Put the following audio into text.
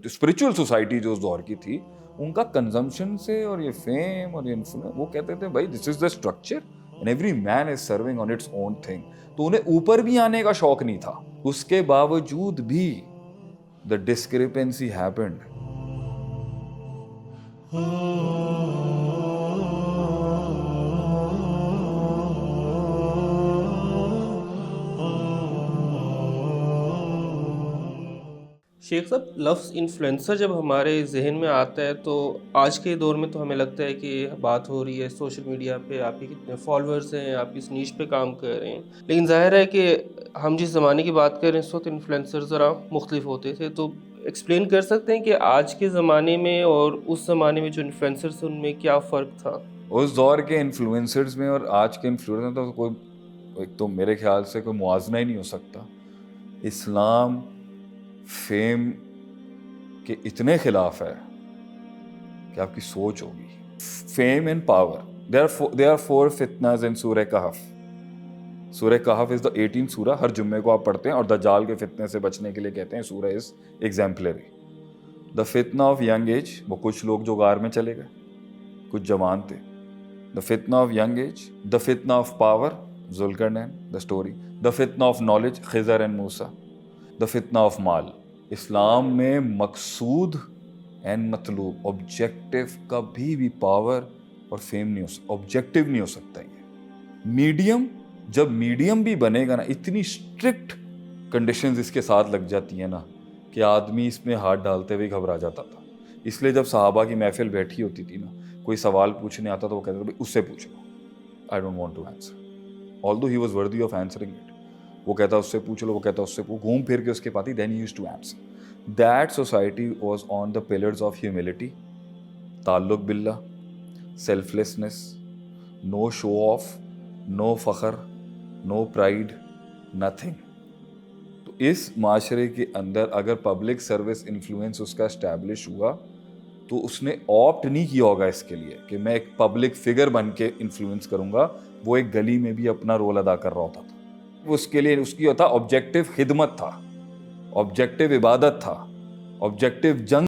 Spiritual society जो उस दौर की थी, उनका कंजम्पशन से और ये फेम और ये इन्फ्लुएंस, वो कहते थे भाई this is the structure and every man is serving on its own thing. तो उन्हें ऊपर भी आने का शौक नहीं था, उसके बावजूद भी द डिस्क्रिपेंसी हैपेंड। शेख साहब, लफ्ज़ इन्फ्लुएंसर जब हमारे जहन में आता है तो आज के दौर में तो हमें लगता है कि बात हो रही है सोशल मीडिया पे, आपके कितने फॉलोअर्स हैं, आप किस नीश पे काम कर रहे हैं। लेकिन ज़ाहिर है कि हम जिस ज़माने की बात कर रहे हैं इस वक्त इन्फ्लुएंसर ज़रा मुख्तलिफ होते थे। तो एक्सप्लेन कर सकते हैं कि आज के ज़माने में और उस ज़माने में जो इन्फ्लुएंसर्स थे उनमें क्या फ़र्क था? उस दौर के इन्फ्लुएंसर्स में और आज के इन्फ्लुएंसर में तो कोई, एक तो मेरे ख्याल से कोई मुआवजा ही नहीं हो सकता। इस्लाम फेम के इतने खिलाफ है कि आपकी सोच होगी। Fame and power, there are four fitnas in सूरह कहफ। सूरह कहफ इज द 18th सूरह, हर जुम्मे को आप पढ़ते हैं और दज्जाल के फितने से बचने के लिए कहते हैं सूरह इज एग्जाम्पलरी। द फितना ऑफ यंग एज, वो कुछ लोग जो गार में चले गए, कुछ जवान थे। द फितना ऑफ यंग एज, द फितना ऑफ पावर, जुल्करनैन द स्टोरी, द फितना ऑफ नॉलेज, खिज़र एंड मूसा, द फितना ऑफ माल। इस्लाम में मकसूद एंड मतलूब, ऑब्जेक्टिव कभी भी पावर और फेम नहीं हो सकता, ऑब्जेक्टिव नहीं हो सकता ये। मीडियम, जब मीडियम भी बनेगा ना, इतनी स्ट्रिक्ट कंडीशंस इसके साथ लग जाती है ना कि आदमी इसमें हाथ डालते हुए घबरा जाता था। इसलिए जब सहाबा की महफिल बैठी होती थी ना, कोई सवाल पूछने आता तो वो कहते थे भाई उससे पूछो, I don't want to answer, although he was worthy of answering it. वो कहता उससे पूछ लो, वो कहता उससे पूछ, घूम फिर के उसके पाती, then he used to answer. That society was on the pillars of humility, ताल्लुक बिल्ला, selflessness, no show off, no फखर, नो प्राइड, नथिंग। तो इस माशरे के अंदर अगर पब्लिक सर्विस इन्फ्लुएंस उसका एस्टैब्लिश हुआ तो उसने ऑप्ट नहीं किया होगा इसके लिए कि मैं एक पब्लिक फिगर बन के इन्फ्लुएंस करूंगा। वो एक गली में भी अपना रोल अदा कर रहा होता था। उसके लिए उसकी होता ऑब्जेक्टिव खिदमत था, ऑब्जेक्टिव इबादत था, ऑब्जेक्टिव जंग